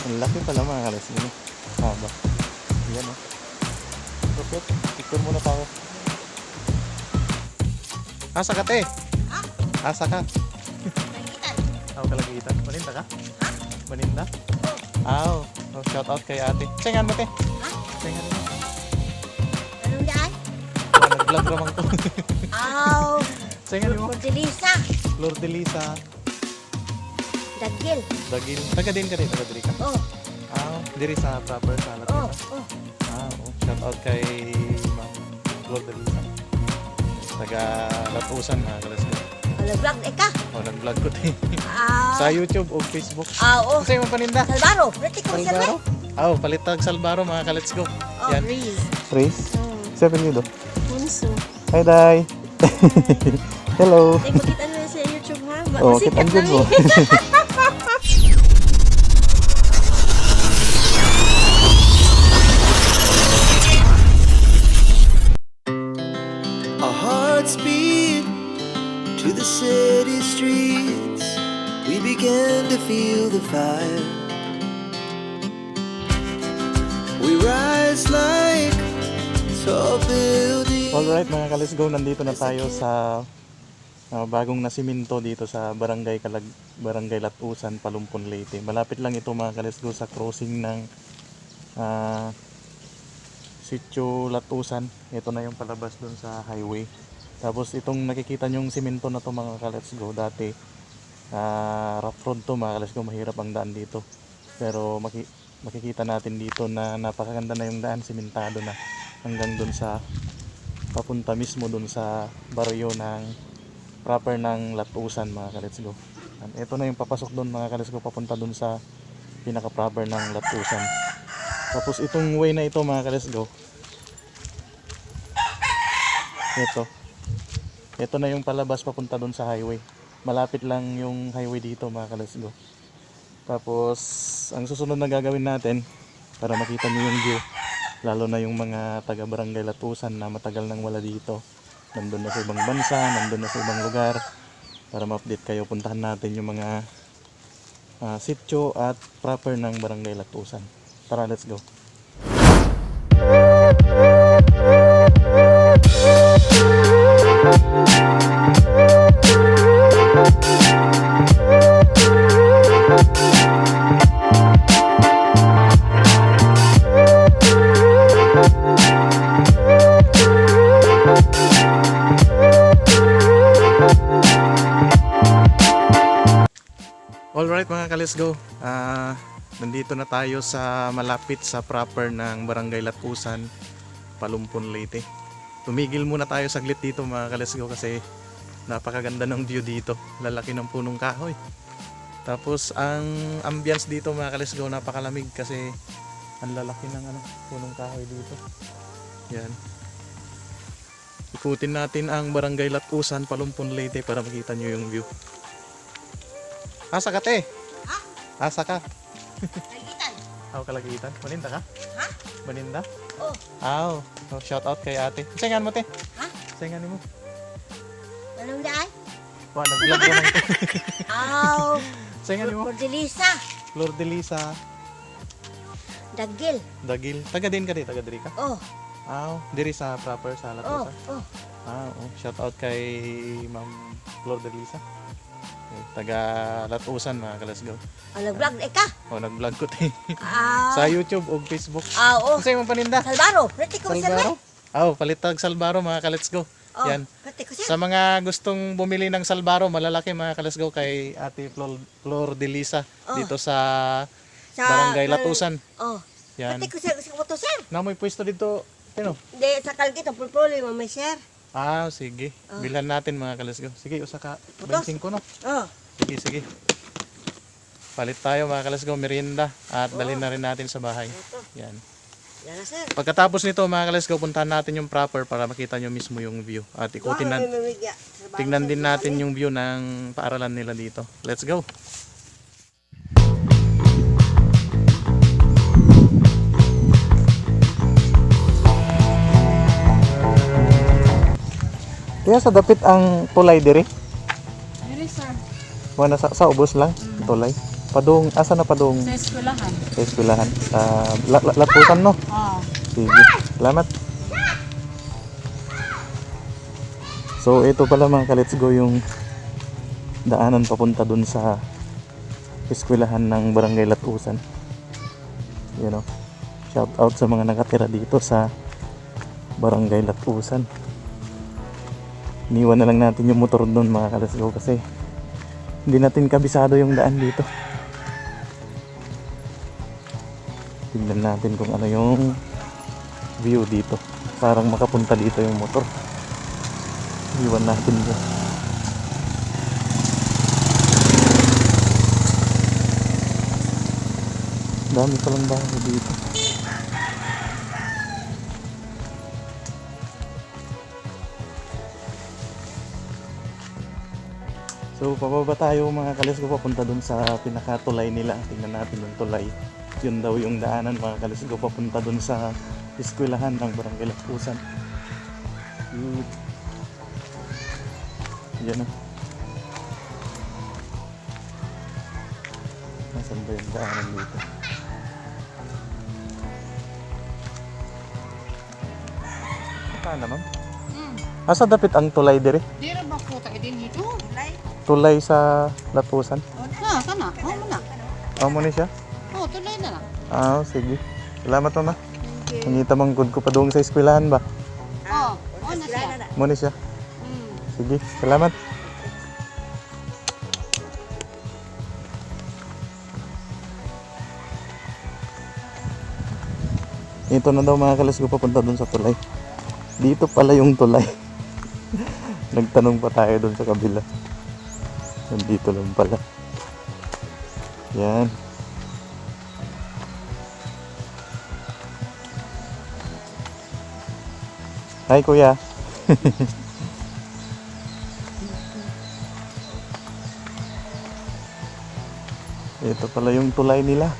Ang laki pala mga kalas. Yun, haba. Yan o. Okay, picture muna tayo. Asa ka te? Ha? Asa ka? Kaligitan. Ako kalagitan. Maninda ka? Ha? Maninda? Aw. Oh, shout out kay ate. Sayangan mo te. Ha? Sayangan mo. Anong daan? Nag-vlog ramang to. Aw. Sayangan mo. Cordelisa. Flor de Lisa. Dagil. Dagil. Taga din ka rin. Taga diri ka. Oh. Aw. Diri sa proper sa Oh. Latina. Oh. Oh. Shout out kay Ma'am Flor de Lisa. Taga Latusan mga kalas ko. Nag-vlog ka. Oh, nag-vlog ko tayo. Ah. Sa YouTube o Facebook. Oo. Kasi yung paninda. Salbaro. Rati ko sa Salbaro? Oh, palitag Salbaro mga kalets ko. Oh, Yan. Riz. Trace? Seven niyo do. Punso. Hi, Day. Hello. Ay, makita na sa YouTube ha. Oh, Masikat kita ang good mo. Our hearts beat to the city streets. We began to feel the fire. We rise like tall buildings. Alright mga kalets go, nandito na tayo sa bagong nasiminto dito sa Barangay Latusan, Palumpon, Leyte. Malapit lang ito mga kalets go sa crossing ng Sitio Latusan. Ito na yung palabas dun sa highway. Tapos itong nakikita nyong simento na to mga kalets go, dati rough road to mga kalets go, mahirap ang daan dito. Pero makikita natin dito na napakaganda na yung daan, simentado na hanggang dun sa papunta mismo dun sa baryo ng proper ng Latusan mga kalets go. Ito na yung papasok dun mga kalets go, papunta dun sa pinaka proper ng Latusan. Tapos itong way na ito mga kalets go, ito na yung palabas papunta dun sa highway. Malapit lang yung highway dito mga kalets go. Tapos ang susunod na gagawin natin para makita nyo yung view, lalo na yung mga taga Barangay Latusan na matagal nang wala dito, nandun na sa ibang bansa, nandun na sa ibang lugar, para ma-update kayo, puntahan natin yung mga sitio at proper ng Barangay Latusan. Tara, let's go. Alright mga ka-let's go. Nandito na tayo sa malapit sa proper ng Barangay Latusan, Palumpon, Leyte. Tumigil muna tayo saglit dito mga ka-let's go kasi napakaganda ng view dito. Lalaki ng punong kahoy. Tapos ang ambience dito mga ka-let's go, napakalamig kasi ang lalaki ng punong kahoy dito. Yan. Ikutin natin ang Barangay Latusan, Palumpon, Leyte para makita nyo yung view. Asa ka te? Ha? Asa ka? Kaligitan. Ako kalagitan. Maninda ka? Ha? Maninda? Oh. Aw. Oh, shout out kay ate. Sayangan mo te. Ha? Sayangan mo. Anong daan? Wow, nag-vlog naman to. Aw. Sayangan mo. Cordelisa. Flor de Lisa. Dagil. Dagil. Taga din ka di. Taga diri ka. Oh. Aw. Diri sa proper sa Oh. Latusan. Oh. Oh. Shout out kay Ma'am Flor de Lisa. Taga Latusan mga ka-let's go. Nag-vlog ka. Oh, nag-vlog ko tayo. Ah. Sa YouTube o Facebook. Oo. Kasi yung paninda. Salbaro. Rati ko sa Salbaro? Oh, palitag Salbaro mga ka-let's go. Oh. Yan. Rati ko sa Sa mga gustong bumili ng Salbaro, malalaki mga ka-let's go, kay Ate Flor de Lisa dito sa Barangay Latusan. Oh. Yan. Rati ko sa moto sir. Namoy pwesto dito. Ano? Hindi, sa kalgit, ang pulpuli mo may sir. Ah, sige. Bilhan natin mga ka-let's go. Sige, usa ka. Putos. 25 no? Oh. Sige, sige. Palit tayo mga ka-let's go, merienda. At dalhin na rin natin sa bahay. Yan. Yan na sir. Pagkatapos nito mga ka-let's go, puntahan natin yung proper para makita nyo mismo yung view. At ikutin na, tingnan din natin yung view ng paaralan nila dito. Let's go! Kaya sa dapit ang tulay diri? Diri sir. Wala sa ubos lang, tulay. Padong, asa na Padong? Sa eskwelahan. Sa eskwelahan. Latusan, no? Oo. Sige, salamat. So ito pala mga ka-let's go yung daanan papunta dun sa eskwelahan ng Barangay Latusan. You know, shout out sa mga nakatira dito sa Barangay Latusan. Iniwan na lang natin yung motor doon mga ka-let's go kasi hindi natin kabisado yung daan dito. Tingnan natin kung ano yung view dito. Parang makapunta dito yung motor. Iwan natin dyan. Dami palang bahay dito. So pababa tayo mga kalis ko papunta dun sa pinakatulay nila. Tingnan natin yung tulay. Yun daw yung daanan mga kalis ko papunta dun sa eskwelahan ng Barangay Latusan. Yan o. Nasaan ba yung daanan dito? Saan naman? Asa dapit ang tulay dire? Di ra ba ko ta din dito? Tulay sa Latusan? Na, kana. Oh, muna. Amo ni siya? Oh, tuloy na lang. Ah, sige. Salamat mama. Nangita mang good ko pa doon sa eskwelahan ba? Oh, na siya. Mo ni siya. Mm. Sige, salamat. Ito na daw mga kalas ko papunta doon sa tulay. Dito pala yung tulay. Nagtanong pa tayo doon sa kabila. Nandito lang pala. Yan. Hi kuya. Ito pala yung tulay nila.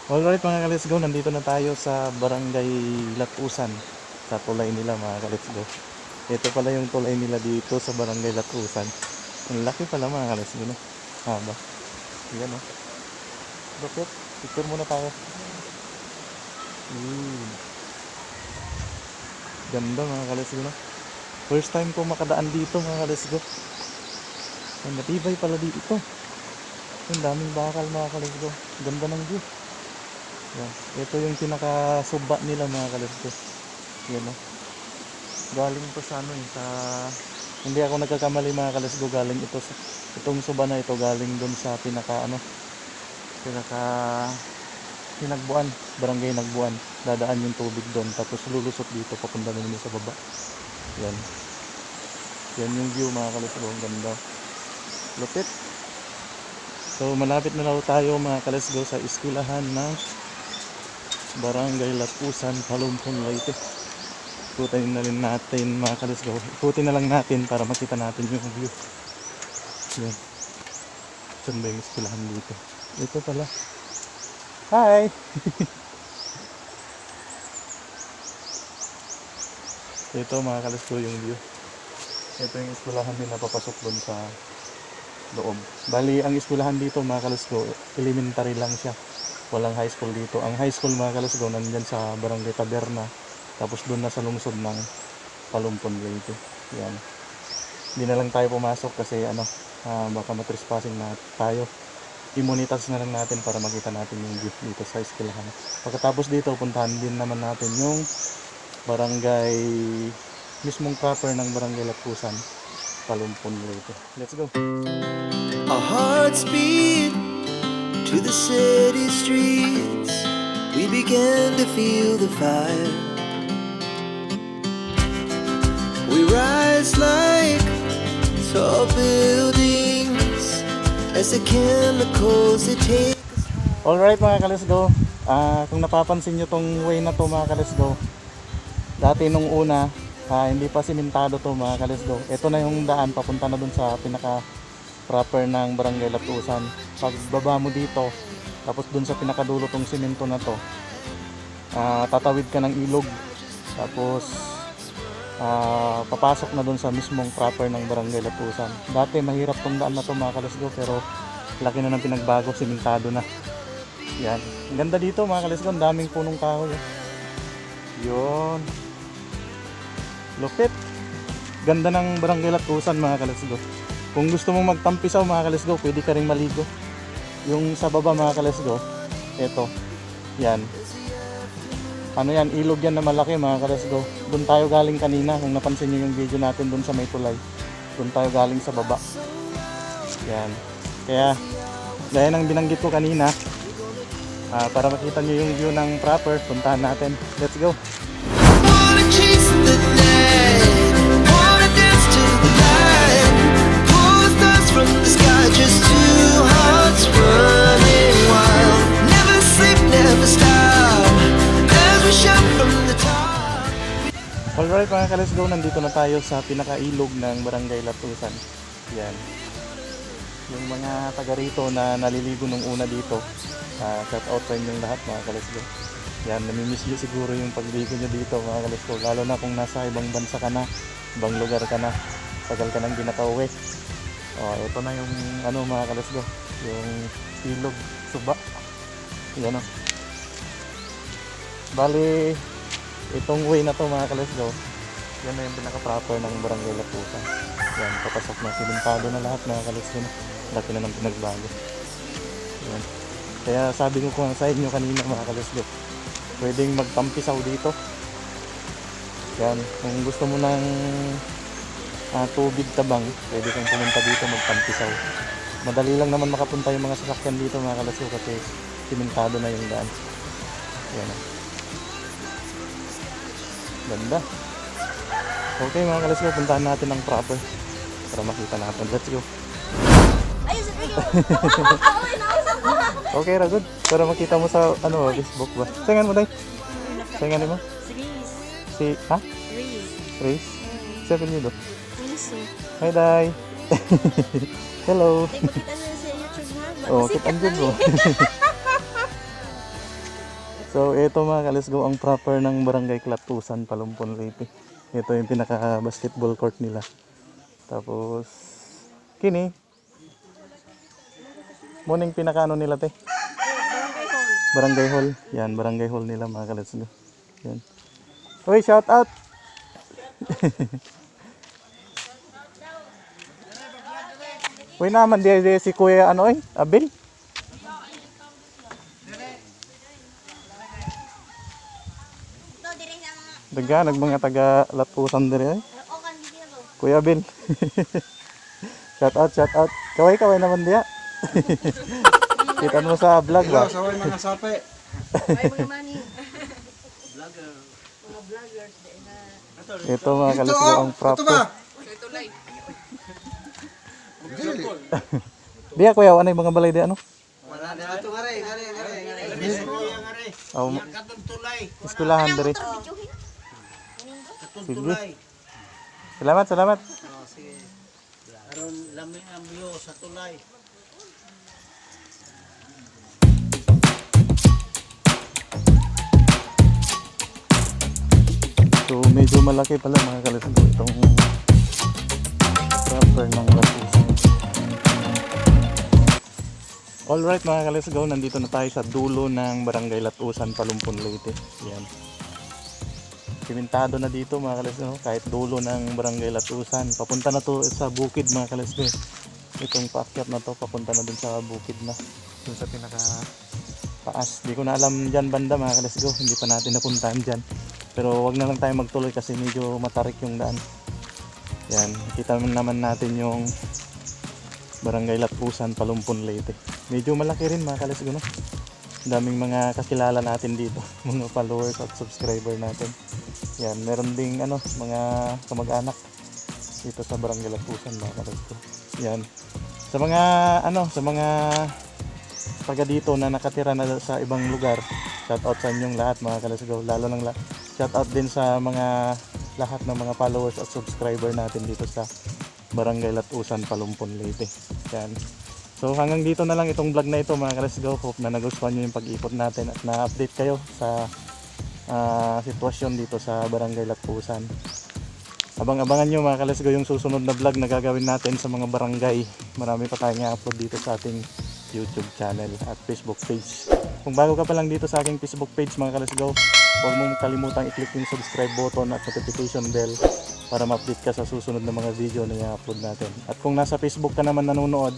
Alright mga ka-let's go, nandito na tayo sa Barangay Latusan, sa tulay nila mga ka-let's go. Ito pala yung tulay nila dito sa Barangay Latusan. Ang laki pala mga ka-let's go, no? Haba. Yan o. Bakit? Picture muna tayo. Ganda mga ka-let's go, no? First time ko makadaan dito mga ka-let's go. Ang matibay pala dito. Ang daming bakal mga ka-let's go. Ganda ng view. Yan. Ito yung pinaka-suba nila mga ka-let's go. Yan o. Galing to sa ano sa... Hindi ako nagkakamali mga ka-let's go. Galing ito sa... Itong suba na ito galing doon sa Pinagbuan. Barangay Nagbuan. Dadaan yung tubig doon. Tapos lulusot dito. Papunta na nila sa baba. Yan. Yan yung view mga ka-let's go. Ang ganda. Lupit. So malapit na lang tayo mga ka-let's go sa eskwelahan ng Barangay Latusan, Palumpon, Leyte. Ikutin na rin natin mga ka-let's go. Ikutin na lang natin para makita natin yung view. Yan. Saan ba yung eskwelahan dito? Ito pala. Hi! Ito mga ka-let's go yung view. Ito yung eskwelahan din na papasok doon sa loob. Bali, ang eskwelahan dito mga ka-let's go, elementary lang siya. Walang high school dito. Ang high school mga ka-let's go, nandyan sa Barangay Taberna. Tapos doon na sa lungsod ng Palumpon, Leyte. Yan. Hindi na lang tayo pumasok kasi baka matrespassing na tayo. I-monitors na lang natin para makita natin yung view dito sa eskwelahan. Pagkatapos dito, puntahan din naman natin yung barangay, mismong proper ng Barangay Latusan, Palumpon, Leyte. Let's go! Our hearts beat to the city streets. We began to feel the fire. We rise like tall buildings as the chemicals they take. Alright mga ka-let's go. Kung napapansin nyo tong way na to mga ka-let's go, dati nung una hindi pa simentado to mga ka-let's go. Ito na yung daan papunta na dun sa pinaka proper ng Barangay Latusan. Pagbaba mo dito, tapos dun sa pinakadulo tong simento na to, tatawid ka ng ilog. Tapos papasok na dun sa mismong proper ng Barangay Latusan. Dati mahirap tong daan na to mga kalasgo, pero laki na ng pinagbago, simentado na. Yan. Ang ganda dito mga kalasgo, ang daming punong kahoy. Yun. Lupit. Ganda ng Barangay Latusan mga kalasgo. Kung gusto mong magtampisaw mga kalasgo, pwede ka rin maligo. Yung sa baba mga kalasgo, eto. Yan. Ano yan, ilog yan na malaki mga kalasgo. Doon tayo galing kanina, kung napansin nyo yung video natin doon sa may tulay. Doon tayo galing sa baba. Yan. Kaya, gaya ng binanggit ko kanina, para makita nyo yung view ng proper, puntahan natin. Let's go! Wanna chase the night, wanna dance to the light, pull stars from the sky, just two hearts running wild. Never sleep, never stop, as we shout from the top. Alright mga kalasgo, nandito na tayo sa pinakailog ng Barangay Latusan. Yan. Yung mga taga rito na naliligo nung una dito, shout out sa inyong lahat mga kalasgo. Yan, namimiss nyo siguro yung pagligo nyo dito mga kalasgo, lalo na kung nasa ibang bansa ka na, ibang lugar ka na, tagal ka nang di nakauwi. Ito na yung ano mga kalasgo, yung ilog, suba. Yan o. Bali, itong way na to mga kalasgo, yan na yung pinaka-proper ng Barangay Latusan. Yan, papasok na, simentado na lahat mga kalasgo na. Laki na ng pinagbago. Yan. Kaya sabi ko kung sa inyo kanina mga kalasgo, pwedeng magtampisaw dito. Yan, kung gusto mo ng tubig tabang, pwede kang pumunta dito magtampisaw. Madali lang naman makapunta yung mga sasakyan dito mga kalasgo kasi simentado na yung daan. Yan. Ganda. Okay mga kalasgo, puntahan natin ang proper para makita natin. Let's go. Ay, sa video. Ay, nausap ko. Okay ra good. Para makita mo sa ano, Facebook ba? Sayangan mo dai. Sayangan mo? Si ha? Race. Sabi niyo do. Hi dai. Hello. Ay, makita na sa YouTube ha. Oh, kita andun bro. So, ito mga kalasgo ang proper ng Barangay Latusan, Palumpon Leyte. Ito yung pinaka basketball court nila. Tapos kini muning pinakaano nila te? Barangay Hall. Yan, Barangay Hall nila mga kalasgo. Yan. Uy, shout out! Uy naman, di si Kuya ano eh, Abel? Daga, mga taga Latusan dire eh. Kuya Abel. Shout out. Kaway naman diya. Kita mo sa vlog ba? Saway mga sape. Ito mga kalasgo ang proper. Diya kuya, ano yung mga balay diya ano? Wala na ito ngare. Oh, Katong tulay. eskwelahan dire. Sige. Salamat. Sige. Aron lami ang view sa tulay. So medyo malaki pala mga kalasgo itong proper ng Latusan. Alright mga kalasgo, nandito na tayo sa dulo ng Barangay Latusan, Palumpon Leyte. Yan. Simentado na dito mga kalasgo, kahit dulo ng Barangay Latusan. Papunta na to sa bukid mga kalasgo. Itong paakyat na to, papunta na dun sa bukid na. Dun sa pinaka taas. Di ko na alam dyan banda mga kalasgo, hindi pa natin napuntahan dyan. Pero wag na lang tayo magtuloy kasi medyo matarik yung daan. Yan, kita naman natin yung Barangay Latusan, Palumpon Leyte. Medyo malaki rin mga kalasgo no. Daming mga kakilala natin dito, mga followers at subscriber natin. Yan, meron ding ano, mga kamag-anak dito sa Barangay Latusan mga kalasgo. Yan. Sa mga ano, sa mga taga dito na nakatira na sa ibang lugar, shout out sa inyong lahat mga kalasgo. Lalo ng shout out din sa mga lahat ng mga followers at subscriber natin dito sa Barangay Latusan, Palumpon Leyte. Yan. So hanggang dito na lang itong vlog na ito mga kalasgo. Hope na nagustuhan nyo yung pag-ikot natin at na-update kayo sa sitwasyon dito sa Barangay Latusan. Abang-abangan nyo mga ka-Let's Go yung susunod na vlog na gagawin natin sa mga barangay. Marami pa tayong i-upload dito sa ating YouTube channel at Facebook page. Kung bago ka pa lang dito sa aking Facebook page mga ka-Let's Go, huwag mong kalimutang i-click yung subscribe button at notification bell para ma-update ka sa susunod na mga video na i-upload natin. At kung nasa Facebook ka naman nanonood,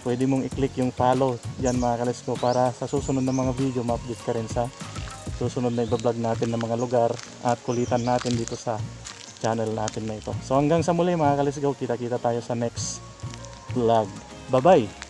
pwede mong i-click yung follow dyan mga ka-Let's Go para sa susunod na mga video ma-update ka rin sa susunod na i-vlog natin ng mga lugar at kulitan natin dito sa channel natin na ito. So hanggang sa muli mga ka-Let's Go, kita-kita tayo sa next vlog. Bye-bye!